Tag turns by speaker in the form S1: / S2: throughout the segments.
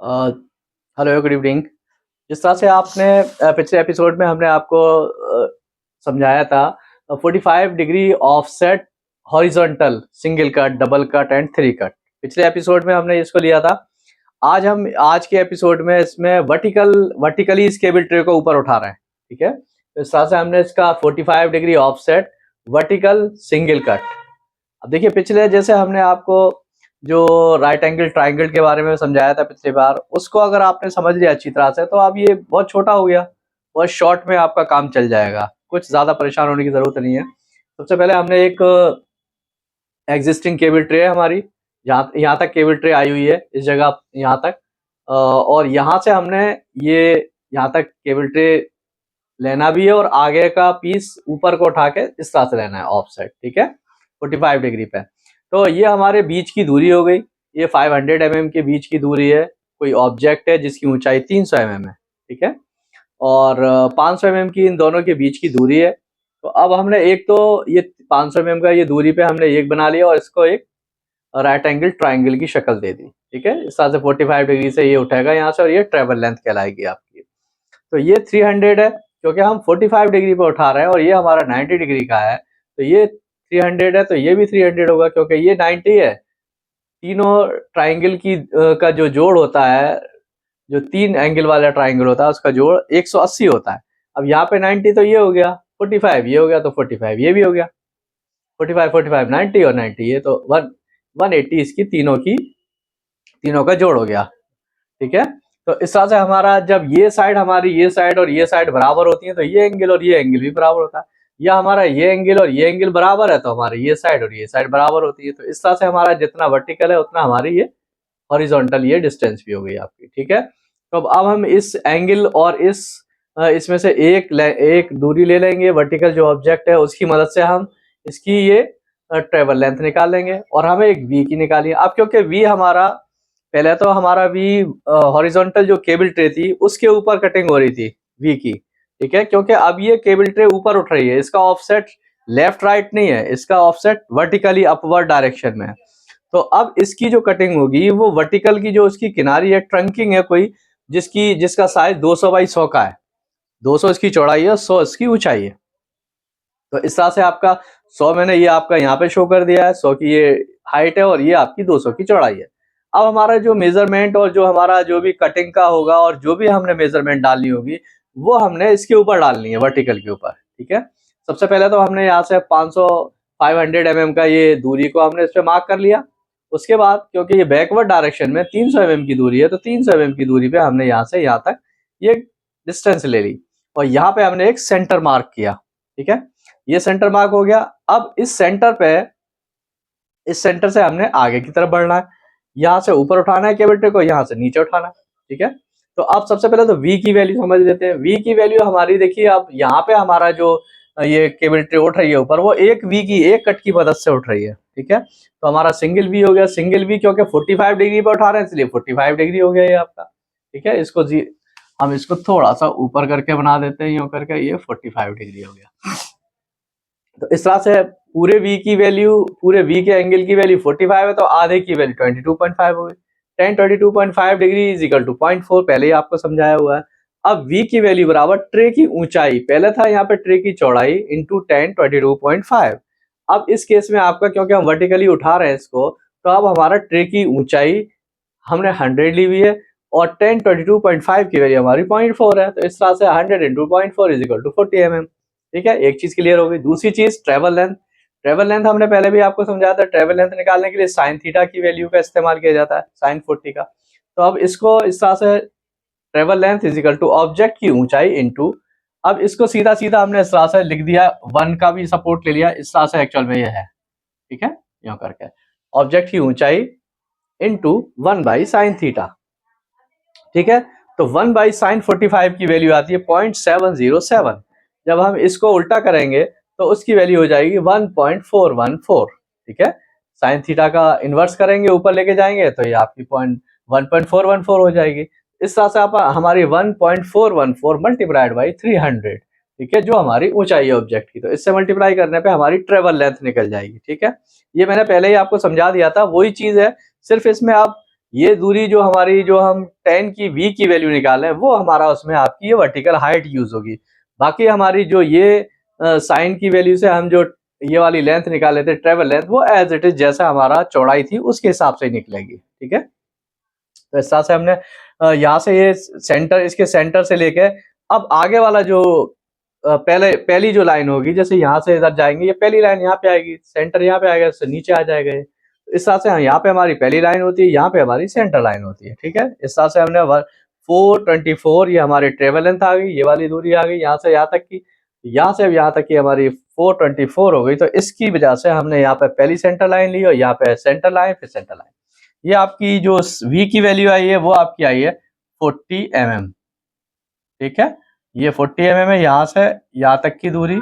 S1: अ, hello good evening. जिस तरह से आपने पिछले एपिसोड में हमने आपको समझाया था 45 degree offset horizontal single cut double cut and three cut. पिछले एपिसोड में हमने इसको लिया था। आज के एपिसोड में इसमें वर्टिकली इस केबल ट्रे को ऊपर उठा रहे हैं। ठीक है, तो इस तरह से हमने इसका 45 degree offset vertical single cut. अब देखिए, पिछले जैसे हमने आपको जो राइट एंगल ट्राइंगल के बारे में समझाया था पिछली बार, उसको अगर आपने समझ लिया अच्छी तरह से तो अब ये बहुत छोटा हो गया, बहुत शॉर्ट में आपका काम चल जाएगा, कुछ ज़्यादा परेशान होने की ज़रूरत नहीं है। सबसे पहले हमने एक एग्जिस्टिंग केबल ट्रे है हमारी, यहाँ तक केबल ट्रे आई हुई है, इस जगह यहाँ तक, और यहाँ से हमने ये यहाँ तक केबल ट्रे लेना भी है और आगे का पीस ऊपर को उठा के इस तरह से लेना है ऑफसेट। ठीक है, 45 डिग्री पे। तो ये हमारे बीच की दूरी हो गई, ये 500 mm के बीच की दूरी है। कोई ऑब्जेक्ट है जिसकी ऊंचाई 300 mm है। ठीक है, और 500 mm की इन दोनों के बीच की दूरी है। तो अब हमने एक तो ये 500 mm का ये दूरी पे हमने एक बना लिया और इसको एक राइट एंगल ट्राइंगल की शक्ल दे दी। ठीक है, इस तरह से 45 डिग्री से ये उठेगा यहाँ से और ये ट्रेवल लेंथ कहलाएगी आपकी। तो ये 300 है क्योंकि हम 45 डिग्री पे उठा रहे हैं और ये हमारा 90 डिग्री का है, तो ये 300 है, तो ये भी 300 होगा क्योंकि ये 90 है। तीनों ट्राइंगल की का जो जोड़ होता है, जो तीन एंगल वाला ट्राइंगल होता है उसका जोड़ 180 होता है। अब यहाँ पे 90 तो ये हो गया, 45 ये हो गया, तो 45 ये भी हो गया। 45 45 90 और 90 ये तो 180 इसकी तीनों का जोड़ हो गया। ठीक है, तो इस तरह से हमारा जब ये साइड हमारी ये साइड और ये साइड बराबर होती है तो ये एंगल और ये एंगल भी बराबर होता है, या हमारा ये एंगल और ये एंगल बराबर है तो हमारी ये साइड और ये साइड बराबर होती है। तो इस तरह से हमारा जितना वर्टिकल है उतना हमारी ये हॉरिजॉन्टल ये डिस्टेंस भी हो गई आपकी। ठीक है, तो अब हम इस एंगल और इसमें से एक दूरी ले लेंगे, वर्टिकल जो ऑब्जेक्ट है उसकी मदद से हम इसकी ये ट्रेवल लेंथ निकाल लेंगे और हमें एक वी की निकाली। अब क्योंकि वी हमारा पहले तो हमारा वी हॉरिजॉन्टल जो केबल ट्रे थी उसके ऊपर कटिंग हो रही थी वी की। ठीक है, क्योंकि अब ये केबल ट्रे ऊपर उठ रही है, इसका ऑफसेट लेफ्ट राइट नहीं है, इसका ऑफसेट वर्टिकली अपवर्ड डायरेक्शन में है। तो अब इसकी जो कटिंग होगी वो वर्टिकल की जो उसकी किनारी है, ट्रंकिंग है कोई, जिसका साइज 200 बाई 100 का है। 200 इसकी चौड़ाई है, 100 इसकी ऊंचाई है। तो इस तरह से आपका 100 मैंने ये आपका यहाँ पे शो कर दिया है, 100 की ये हाइट है और ये आपकी 200 की चौड़ाई है। अब हमारा जो मेजरमेंट और जो हमारा जो भी कटिंग का होगा और जो भी हमने मेजरमेंट डालनी होगी वो हमने इसके ऊपर डालनी है, वर्टिकल के ऊपर। ठीक है, सबसे पहले तो हमने यहाँ से 500 mm का ये दूरी को हमने इस पे मार्क कर लिया। उसके बाद क्योंकि ये बैकवर्ड डायरेक्शन में 300 mm की दूरी है तो 300 mm की दूरी पे हमने यहाँ से यहाँ तक ये डिस्टेंस ले ली और यहाँ पे हमने एक सेंटर मार्क किया। ठीक है, ये सेंटर मार्क हो गया। अब इस सेंटर से हमने आगे की तरफ बढ़ना है, यहाँ से ऊपर उठाना है केबल ट्रे को, यहाँ से नीचे उठाना है। ठीक है, तो अब सबसे पहले तो V की वैल्यू समझ लेते हैं। V की वैल्यू हमारी देखिए, अब यहाँ पे हमारा जो ये केबल ट्रे उठ रही है ऊपर, वो एक कट की मदद से उठ रही है। ठीक है, तो हमारा सिंगल V हो गया। सिंगल V क्योंकि 45 डिग्री पे उठा रहे हैं इसलिए 45 डिग्री हो गया ये आपका। ठीक है, हम इसको थोड़ा सा ऊपर करके बना देते हैं, यूं करके ये 45 डिग्री हो गया। तो इस तरह से पूरे V के एंगल की वैल्यू 45 है तो आधे की वैल्यू 22.5 हो गई। 10 22.5 डिग्री इज इक्वल टू 0.4, पहले ही आपको समझाया हुआ है। अब V की वैल्यू बराबर ट्रे की ऊंचाई, पहले था यहाँ पे ट्रे की चौड़ाई इंटू 10 22.5। अब इस केस में आपका क्योंकि हम वर्टिकली उठा रहे हैं इसको, तो अब हमारा ट्रे की ऊंचाई हमने 100 ली हुई है और 10 22.5 की वैल्यू हमारी 0.4 है। तो इस तरह से 100 into 0.4 is equal to 40 mm। ठीक है, एक चीज क्लियर हो गई। दूसरी चीज ट्रेवल लेंथ। ट्रेवल लेंथ हमने पहले भी आपको समझाया था, ट्रेवल लेंथ निकालने के लिए साइन थीटा की वैल्यू का इस्तेमाल किया जाता है, साइन 40 का। तो अब इसको इस तरह से travel length is equal to object की ऊंचाई इंटू, अब इसको सीधा सीधा हमने इस तरह से लिख दिया, 1 का भी सपोर्ट ले लिया, इस तरह से एक्चुअल में ये है। ठीक है, यूं करके ऑब्जेक्ट की ऊंचाई इंटू 1 बाई साइन थीटा। ठीक है, तो 1 बाई साइन 45 की वैल्यू आती है 0.707। जब हम इसको उल्टा करेंगे तो उसकी वैल्यू हो जाएगी 1.414। ठीक है, साइन थीटा का इन्वर्स करेंगे, ऊपर लेके जाएंगे तो ये आपकी 1.414 हो जाएगी। इस तरह से आप हमारी 1.414 मल्टीप्लाइड बाई 300, ठीक है, जो हमारी ऊंचाई है ऑब्जेक्ट की, तो इससे मल्टीप्लाई करने पे हमारी ट्रेवल लेंथ निकल जाएगी। ठीक है, ये मैंने पहले ही आपको समझा दिया था, वही चीज है, सिर्फ इसमें आप ये दूरी जो हमारी जो हम tan की v की वैल्यू निकालें वो हमारा उसमें आपकी ये वर्टिकल हाइट यूज होगी। बाकी हमारी जो ये साइन की वैल्यू से हम जो ये वाली लेंथ निकाले थे ट्रेवल लेंथ, वो एज इट इज जैसा हमारा चौड़ाई थी उसके हिसाब से निकलेगी। ठीक है, तो इस तरह से हमने यहाँ से ये सेंटर, इसके सेंटर से लेके अब आगे वाला जो पहली जो लाइन होगी, जैसे यहाँ से इधर जाएंगे, ये पहली लाइन यहाँ पे आएगी, सेंटर यहाँ पे आएगा, इससे नीचे आ जाएगा ये। तो इस तरह से यहाँ पे हमारी पहली लाइन होती है, यहाँ पे हमारी सेंटर लाइन होती है। ठीक है, इस तरह से हमने 424 ये हमारी ट्रेवल लेंथ आ गई, ये वाली दूरी आ गई यहाँ से यहाँ तक की, यहाँ से यहाँ तक की हमारी 424 हो गई। तो इसकी वजह से हमने यहाँ पे पहली सेंटर लाइन ली और यहाँ पे सेंटर लाइन, फिर सेंटर लाइन। ये आपकी जो v की वैल्यू आई है वो आपकी आई है 40 mm। ठीक है, ये 40 mm है यहाँ से यहाँ तक की दूरी।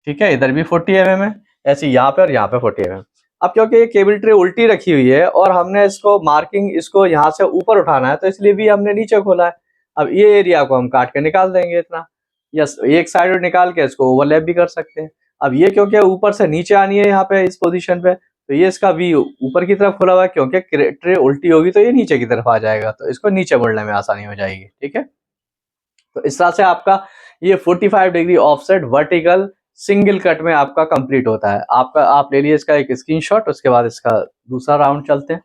S1: ठीक है, इधर भी 40 mm है, ऐसे यहाँ पे और यहाँ पे 40 mm। अब क्योंकि ये केबल ट्रे उल्टी रखी हुई है और हमने इसको मार्किंग इसको यहाँ से ऊपर उठाना है, तो इसलिए भी हमने नीचे खोला है। अब ये एरिया को हम काट के निकाल देंगे इतना, यस, एक साइड निकाल के इसको ओवरलैप भी कर सकते हैं। अब ये क्योंकि ऊपर से नीचे आनी है यहाँ पे इस पोजीशन पे, तो ये इसका वी ऊपर की तरफ खुला हुआ है, क्योंकि ट्रे उल्टी होगी तो ये नीचे की तरफ आ जाएगा, तो इसको नीचे मोड़ने में आसानी हो जाएगी। ठीक है, तो इस तरह से आपका ये 45 degree offset vertical single cut में आपका कंप्लीट होता है। आपका आप ले लिए इसका एक स्क्रीनशॉट, उसके बाद इसका दूसरा राउंड चलते हैं।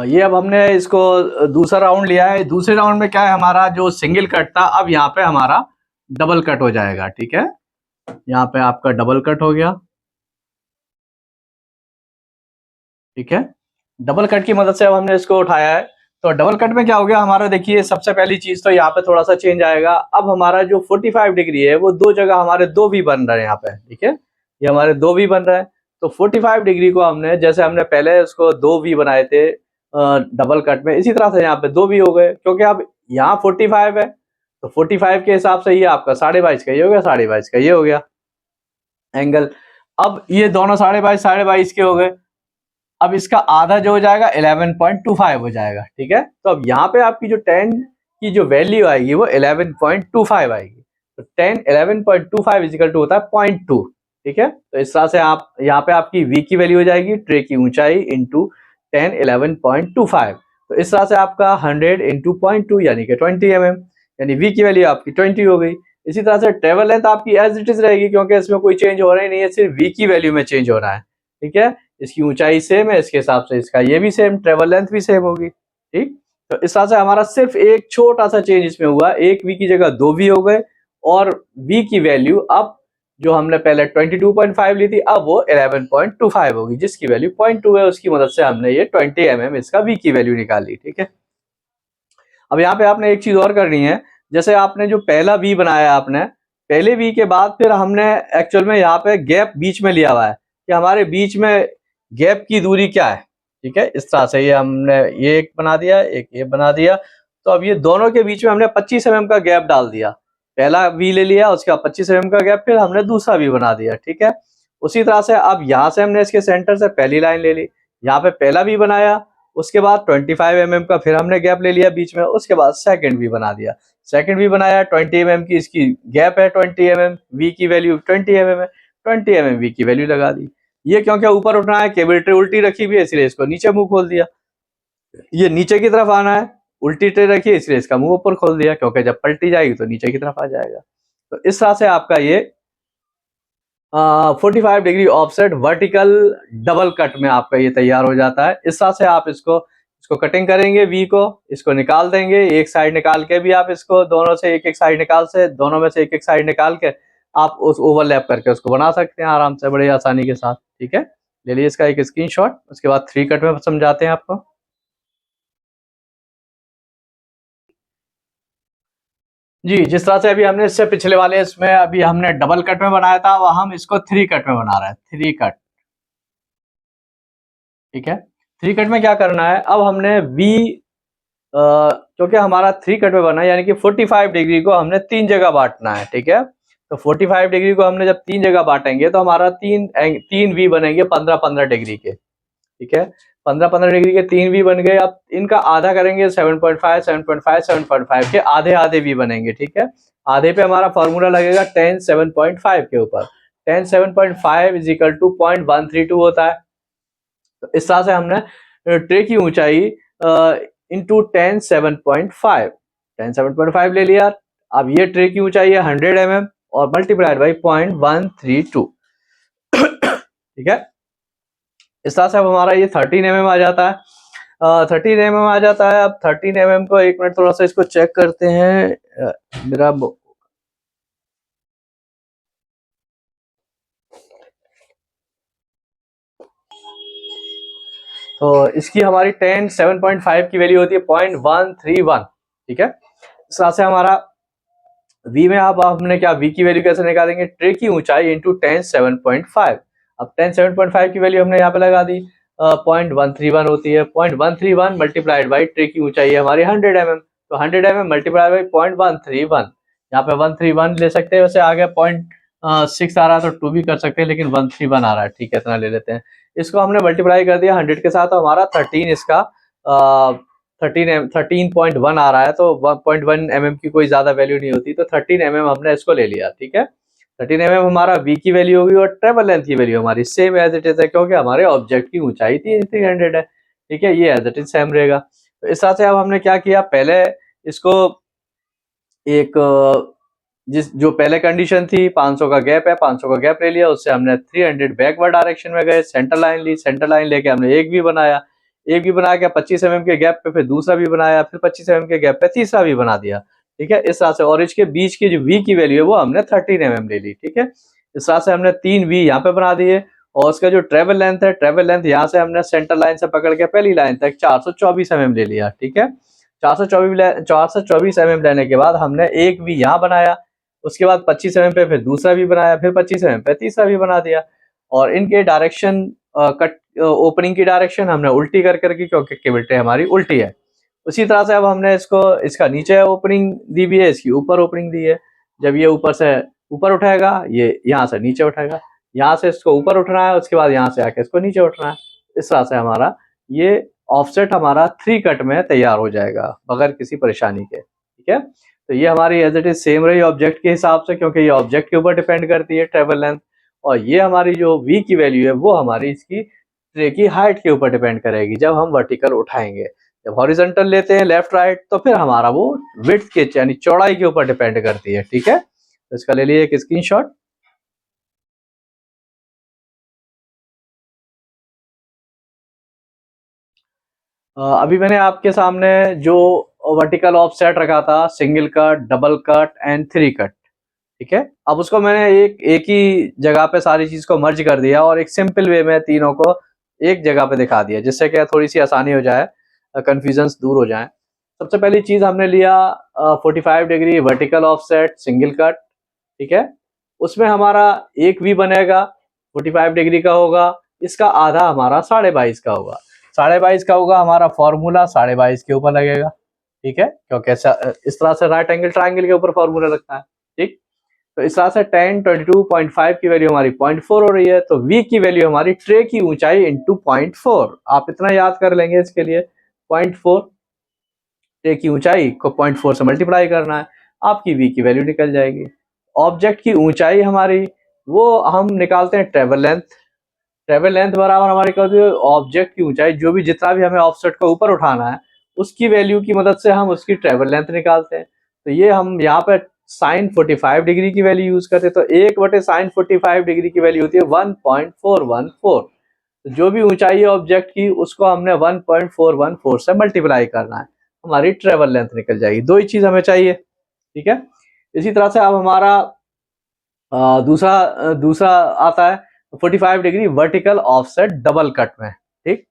S1: ये अब हमने इसको दूसरा राउंड लिया है। दूसरे राउंड में क्या है, हमारा जो सिंगल कट था अब यहाँ पे हमारा डबल कट हो जाएगा। ठीक है, यहाँ पे आपका डबल कट हो गया। ठीक है, डबल कट की मदद से अब हमने इसको उठाया है। तो डबल कट में क्या हो गया हमारा, देखिए सबसे पहली चीज तो यहाँ पे थोड़ा सा चेंज आएगा। अब हमारा जो 45 डिग्री है वो दो जगह हमारे दो वी बन रहे हैं यहाँ पे। ठीक है, ये हमारे दो वी बन रहे हैं। तो 45 डिग्री को हमने, जैसे हमने पहले उसको दो वी बनाए थे डबल कट में, इसी तरह से यहाँ पे दो वी हो गए, क्योंकि अब यहाँ 45 है तो 45 के हिसाब से ये आपका 22.5 का ये हो गया, 22.5 का ये हो गया एंगल। अब ये दोनों 22.5 के हो गए। अब इसका आधा जो हो जाएगा 11.25 हो जाएगा। ठीक है, तो अब यहाँ पे आपकी जो tan की जो वैल्यू आएगी वो 11.25 आएगी। तो tan 11.25 इजिकल टू होता है 0.2। ठीक है, तो इस तरह से आप यहाँ पे आपकी v की वैल्यू हो जाएगी ट्रे की ऊंचाई इंटू tan 11.25। तो इस तरह से आपका 100 इंटू 0.2 यानी कि 20 mm, यानी v की वैल्यू आपकी 20 हो गई। इसी तरह से ट्रेवल लेंथ आपकी एज इट इज रहेगी, क्योंकि इसमें कोई चेंज हो रहा ही नहीं है, सिर्फ v की वैल्यू में चेंज हो रहा है। ठीक है, इसकी ऊंचाई सेम है, इसके हिसाब से इसका ये भी सेम, ट्रेवल लेंथ भी सेम होगी। ठीक, तो इस तरह से हमारा सिर्फ एक छोटा सा चेंज इसमें हुआ, एक वी की जगह दो वी हो गए, और वी की वैल्यू अब जो हमने पहले 22.5 ली थी अब वो 11.25 होगी, जिसकी वैल्यू 0.2 है, उसकी मदद से हमने ये 20 mm इसका वी की वैल्यू निकाली। ठीक है, अब यहाँ पे आपने एक चीज और करनी है, जैसे आपने जो पहला वी बनाया आपने, पहले वी के बाद फिर हमने एक्चुअल में यहाँ पे गैप बीच में लिया हुआ है कि हमारे बीच में गैप की दूरी क्या है। ठीक है, इस तरह से ये हमने ये एक बना दिया, एक ये बना दिया। तो अब ये दोनों के बीच में हमने 25 mm का गैप डाल दिया। पहला वी ले लिया, उसके बाद 25 mm का गैप, फिर हमने दूसरा वी बना दिया। ठीक है, उसी तरह से अब यहाँ से हमने इसके सेंटर से पहली लाइन ले ली, यहाँ पे पहला वी बनाया, उसके बाद 25 mm का फिर हमने गैप ले लिया बीच में, उसके बाद सेकंड वी बना दिया, सेकंड वी बनाया 20 mm की इसकी गैप है, 20 mm वी की वैल्यू 20 mm है, 20 mm वी की वैल्यू लगा दी। ये क्योंकि ऊपर उठना है, केबल ट्रे उल्टी रखी हुई है इसलिए इसको नीचे मुंह खोल दिया। ये नीचे की तरफ आना है, उल्टी ट्रे रखी है इसलिए इसका मुंह ऊपर खोल दिया, क्योंकि जब पलटी जाएगी तो नीचे की तरफ आ जाएगा। तो इस तरह से आपका ये 45 degree offset vertical double cut में आपका ये तैयार हो जाता है। इस तरह से आप इसको कटिंग करेंगे, वी को इसको निकाल देंगे, एक साइड निकाल के भी आप इसको दोनों से एक एक साइड निकाल से, दोनों में से एक एक साइड निकाल के आप उस ओवरलैप करके उसको बना सकते हैं आराम से, बड़ी आसानी के साथ। ठीक है, ले लीजिए इसका एक स्क्रीनशॉट, उसके बाद 3 कट में समझाते हैं आपको। जी, जिस तरह से अभी हमने इससे पिछले वाले इसमें अभी हमने डबल कट में बनाया था, वह हम इसको 3 कट में बना रहे हैं, 3 कट। ठीक है, 3 कट में क्या करना है, अब हमने वी क्योंकि हमारा 3 कट में बना है, यानी कि 45 डिग्री को हमने 3 जगह बांटना है। ठीक है, तो 45 डिग्री को हमने जब 3 जगह बांटेंगे तो हमारा तीन वी बनेंगे 15-15 डिग्री के। ठीक है, 15-15 डिग्री के 3 वी बन गए। अब इनका आधा करेंगे 7.5 7.5 7.5 के आधे आधे वी बनेंगे। ठीक है, आधे पे हमारा फॉर्मूला लगेगा tan 7.5 के ऊपर। tan 7.5 इज इक्वल टू 0.132 होता है। तो इस तरह से हमने ट्रे की ऊंचाई इंटू tan 7.5, tan 7.5 ले लिया। अब ये ट्रे की ऊंचाई है 100 mm और मल्टीप्लाइड बाई 0.132, ठीक है। इस तरह से अब हमारा ये 13 mm आ जाता है। 13 mm आ जाता है। अब 13 mm को एक मिनट थोड़ा सा इसको चेक करते हैं। मेरा तो इसकी हमारी tan 7.5 की वैल्यू होती है 0.131, ठीक है। इस तरह से हमारा v में अब हमने क्या v की वैल्यू कैसे निकालेंगे, ट्रे की ऊंचाई इंटू tan 7.5। अब tan 7.5 की वैल्यू हमने यहाँ पे लगा दी, 0.131 होती है। 0.131 मल्टीप्लाइड बाई ट्रे की ऊंचाई है हमारी 100 mm, तो 100 mm मल्टीप्लाइड बाई 0.131, यहाँ पे 131 ले सकते हैं। वैसे आगे 0.6 आ रहा है तो 2 भी कर सकते हैं, लेकिन 131 आ रहा है, ठीक है, इतना ले लेते हैं। इसको हमने मल्टीप्लाई कर दिया 100 के साथ, तो हमारा 13 इसका 13.1 आ रहा है। तो 1.1 mm की कोई ज्यादा वैल्यू नहीं होती, तो 13 mm हमने इसको ले लिया, ठीक है। 13 mm हमारा v की वैल्यू होगी और ट्रेवल लेंथ की वैल्यू हमारी सेम एज इट इज है, क्योंकि हमारे ऑब्जेक्ट की ऊंचाई 300 है, ठीक है। ये एज इट इज सेम रहेगा। तो इस तरह से अब हमने क्या किया, पहले इसको एक जो पहले कंडीशन थी 500 का गैप है, 500 का गैप ले लिया, उससे हमने 300 बैकवर्ड डायरेक्शन में गए, सेंटर लाइन ली, सेंटर लाइन लेके हमने एक भी बनाया, एक भी बना के 25 mm के गैप पे फिर दूसरा भी बनाया, फिर 25 mm के गैप पे तीसरा भी बना दिया, ठीक है। इस तरह से, और इसके बीच की जो v की वैल्यू है वो हमने 13 mm ले ली, ठीक है। इस तरह से हमने 3 v यहाँ पे बना दिए, और उसका जो ट्रेवल लेंथ है, ट्रेवल लेंथ यहाँ से हमने सेंटर लाइन से पकड़ के पहली लाइन तक 424 mm ले लिया, ठीक है। 424 mm लेने के बाद हमने एक v यहाँ बनाया, उसके बाद 25 mm पे फिर दूसरा भी बनाया, फिर 25 mm पे तीसरा भी बना दिया, और इनके डायरेक्शन कट ओपनिंग की डायरेक्शन हमने उल्टी कर करके, क्योंकि केबिलिटी हमारी उल्टी है। उसी तरह से अब हमने इसको, इसका नीचे ओपनिंग दी हुई है, इसकी ऊपर ओपनिंग दी है। जब ये ऊपर से ऊपर उठाएगा, ये यहाँ से नीचे उठाएगा, यहाँ से इसको ऊपर उठना है, उसके बाद यहाँ से आके इसको नीचे उठना है। इस तरह से हमारा ये ऑफसेट हमारा 3 कट में तैयार हो जाएगा बगैर किसी परेशानी के, ठीक है। तो ये हमारी एज इट इज सेम रही ऑब्जेक्ट के हिसाब से, क्योंकि ये ऑब्जेक्ट के ऊपर डिपेंड करती है ट्रेवल लेंथ, और ये हमारी जो v की वैल्यू है वो हमारी इसकी ट्रे की हाइट के ऊपर डिपेंड करेगी जब हम वर्टिकल उठाएंगे। जब हॉरिजॉन्टल लेते हैं लेफ्ट राइट, तो फिर हमारा वो विड्थ के यानी चौड़ाई के ऊपर डिपेंड करती है, ठीक है। तो इसका ले लिए एक स्क्रीनशॉट। अभी मैंने आपके सामने जो वर्टिकल ऑफसेट रखा था, single cut, double cut and 3 cut, ठीक है। अब उसको मैंने एक ही जगह पे सारी चीज को मर्ज कर दिया और एक सिंपल वे में तीनों को एक जगह पे दिखा दिया, जिससे कि थोड़ी सी आसानी हो जाए, कंफ्यूजन दूर हो जाए। सबसे पहली चीज हमने लिया 45 degree vertical offset single cut, ठीक है। उसमें हमारा एक भी बनेगा, 45 डिग्री का होगा, इसका आधा हमारा 22.5 का होगा। 22.5 का होगा, हमारा फॉर्मूला 22.5 के ऊपर लगेगा, ठीक है, क्योंकि इस तरह से राइट एंगल ट्राइंगल के ऊपर फॉर्मूला लगता है, ठीक। तो इस तरह से tan 22.5 की वैल्यू हमारी 0.4 हो रही है, तो v की वैल्यू हमारी ट्रे की ऊंचाई इंटू 0.4, आप इतना याद कर लेंगे इसके लिए। 0.4 ट्रे की ऊंचाई को 0.4 से मल्टीप्लाई करना है, आपकी v की वैल्यू निकल जाएगी। ऑब्जेक्ट की ऊंचाई हमारी वो हम निकालते हैं ट्रेवल लेंथ। ट्रेवल लेंथ बराबर हमारी क्या होती है, ऑब्जेक्ट की ऊंचाई, जो भी जितना भी हमें ऑफसेट को ऊपर उठाना है उसकी वैल्यू की मदद से हम उसकी ट्रेवल लेंथ निकालते हैं। तो ये हम यहाँ पे साइन 45 डिग्री की वैल्यू यूज करते हैं, तो 1/sin 45 डिग्री की वैल्यू होती है 1.414। तो जो भी ऊंचाई है ऑब्जेक्ट की, उसको हमने 1.414 से मल्टीप्लाई करना है, हमारी ट्रेवल लेंथ निकल जाएगी। दो ही चीज हमें चाहिए, ठीक है। इसी तरह से अब हमारा दूसरा आता है 45 degree vertical offset double cut में, ठीक।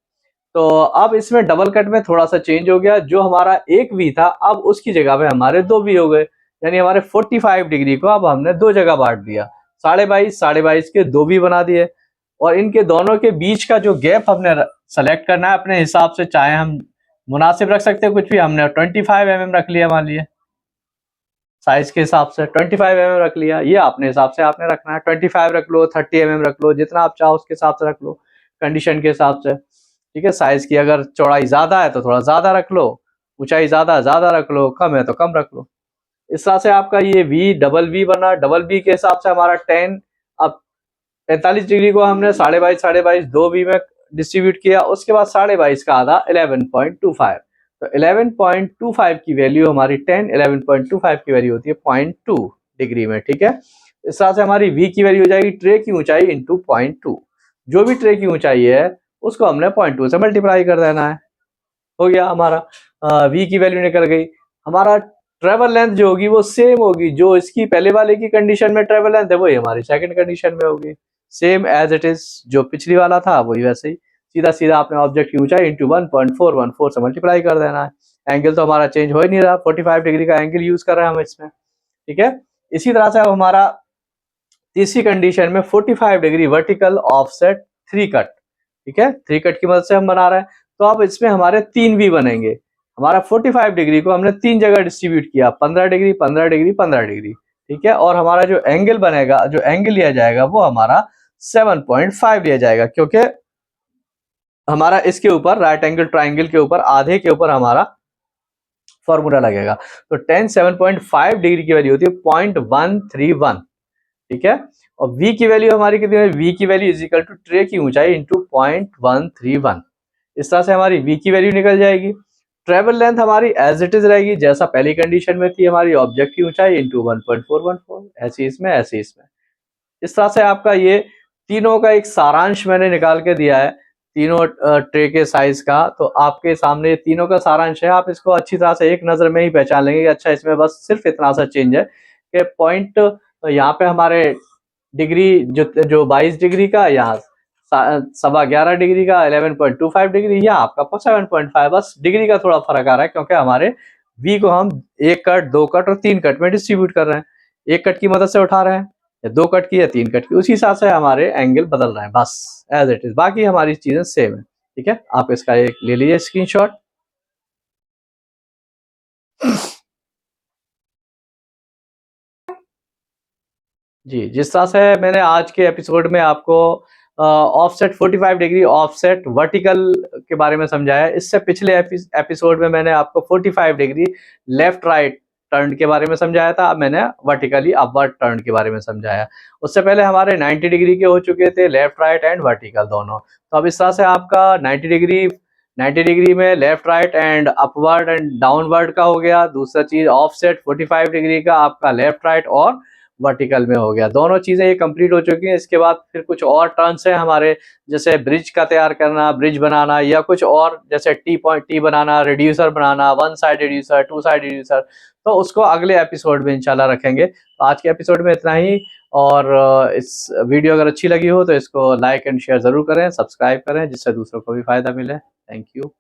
S1: तो अब इसमें डबल कट में थोड़ा सा चेंज हो गया, जो हमारा एक वी था अब उसकी जगह पे हमारे 2 वी हो गए, यानी हमारे 45 डिग्री को अब हमने 2 जगह बांट दिया, 22.5 के 2 वी बना दिए, और इनके दोनों के बीच का जो गैप हमने सेलेक्ट करना है अपने हिसाब से, चाहे हम मुनासिब रख सकते हैं कुछ भी, हमने 25 mm रख लिया, मान लिए साइज के हिसाब से 25 mm रख लिया, ये अपने हिसाब से आपने रखना है, 25 रख लो, 30 mm रख लो, जितना आप चाहो उसके हिसाब से रख लो, कंडीशन के हिसाब से, ठीक है। साइज की अगर चौड़ाई ज्यादा है तो थोड़ा ज्यादा रख लो, ऊंचाई ज्यादा रख लो, कम है तो कम रख लो। इस तरह से आपका ये वी डबल वी बना, डबल वी के हिसाब से हमारा 10, अब 45 डिग्री को हमने 22.5 2 वी में डिस्ट्रीब्यूट किया, उसके बाद 22.5 का आधा 11.25, तो 11.25 की वैल्यू हमारी 11.25 की वैल्यू होती है 0.2 डिग्री में, ठीक है। इस तरह से हमारी v की वैल्यू हो जाएगी ट्रे की ऊंचाई इंटू 0.2, जो भी ट्रे की ऊंचाई है उसको हमने 0.2 से मल्टीप्लाई कर देना है, हो गया हमारा v की वैल्यू निकल गई। हमारा ट्रेवल लेंथ जो होगी वो सेम होगी, जो इसकी पहले वाले की कंडीशन में ट्रेवल लेंथ है वही हमारी सेकंड कंडीशन में होगी, सेम एज इट इज, जो पिछली वाला था वही वैसे ही, सीधा सीधा आपने ऑब्जेक्ट की ऊंचाई इंटू 1.414 से मल्टीप्लाई कर देना है। एंगल तो हमारा चेंज हो ही नहीं रहा, 45 डिग्री का एंगल यूज कर रहे हैं हम इसमें, ठीक है। इसी तरह से अब हमारा तीसरी कंडीशन में 45 डिग्री वर्टिकल ऑफसेट 3 कट, ठीक है, 3 कट की मदद से हम बना रहे हैं। तो अब इसमें हमारे 3 वी बनेंगे। हमारा 45 डिग्री को हमने 3 जगह डिस्ट्रीब्यूट किया, 15 डिग्री 15 डिग्री 15 डिग्री, ठीक है। और हमारा जो एंगल बनेगा, जो एंगल लिया जाएगा वो हमारा 7.5 लिया जाएगा, क्योंकि हमारा इसके ऊपर राइट एंगल ट्राइंगल के ऊपर आधे के ऊपर हमारा फॉर्मूला लगेगा। तो 7.5 डिग्री की वैल्यू होती है 0.131, ठीक है। और v की वैल्यू हमारी कितनी है, v की value is equal to tray की ऊंचाई इंटू 0.131। इस तरह से हमारी v की वैल्यू निकल जाएगी। ट्रेवल लेंथ हमारी एज इट इज रहेगी, जैसा पहली कंडीशन में थी, हमारी ऑब्जेक्ट की ऊंचाई इंटू 1.414, ऐसी इसमें ऐसी इसमें। इस तरह से आपका ये तीनों का एक सारांश मैंने निकाल के दिया है, तीनों ट्रे के साइज का। तो आपके सामने ये तीनों का सारांश है, आप इसको अच्छी तरह से एक नजर में ही पहचान लेंगे कि अच्छा इसमें बस सिर्फ इतना सा चेंज है कि पॉइंट यहाँ पे हमारे डिग्री जो 22 डिग्री का, यहाँ 11.25 डिग्री का 11.25 डिग्री, या आपका 7.5, बस डिग्री का थोड़ा फर्क आ रहा है, क्योंकि हमारे v को हम 1 कट 2 कट और 3 कट में डिस्ट्रीब्यूट कर रहे हैं, 1 कट की मदद से उठा रहे हैं, या 2 कट की या 3 कट की, उसी हिसाब से हमारे एंगल बदल रहे हैं, बस एज इट इज, बाकी हमारी चीजें सेम है, ठीक है। आप इसका एक ले लीजिए स्क्रीनशॉट। जी, जिस तरह से मैंने आज के एपिसोड में आपको ऑफसेट 45 डिग्री ऑफसेट वर्टिकल के बारे में समझाया, इससे पिछले एपिसोड में मैंने आपको 45 डिग्री लेफ्ट राइट टर्न के बारे में समझाया था, अब मैंने वर्टिकली अपवर्ड टर्न के बारे में समझाया। उससे पहले हमारे 90 डिग्री के हो चुके थे, लेफ्ट राइट एंड वर्टिकल दोनों। तो अब इस तरह से आपका 90 डिग्री में left right and upward and downward का हो गया। दूसरा चीज ऑफसेट 45 डिग्री का आपका लेफ्ट राइट और वर्टिकल में हो गया। दोनों चीजें ये कंप्लीट हो चुकी हैं। इसके बाद फिर कुछ और टर्न्स हैं हमारे, जैसे ब्रिज का तैयार करना, ब्रिज बनाना, या कुछ और जैसे टी बनाना, रिड्यूसर बनाना, 1 साइड रिड्यूसर, 2 साइड रिड्यूसर, तो उसको अगले एपिसोड में इंशाल्लाह रखेंगे। तो आज के एपिसोड में इतना ही, और इस वीडियो अगर अच्छी लगी हो तो इसको लाइक एंड शेयर जरूर करें, सब्सक्राइब करें, जिससे दूसरों को भी फायदा मिले। Thank you.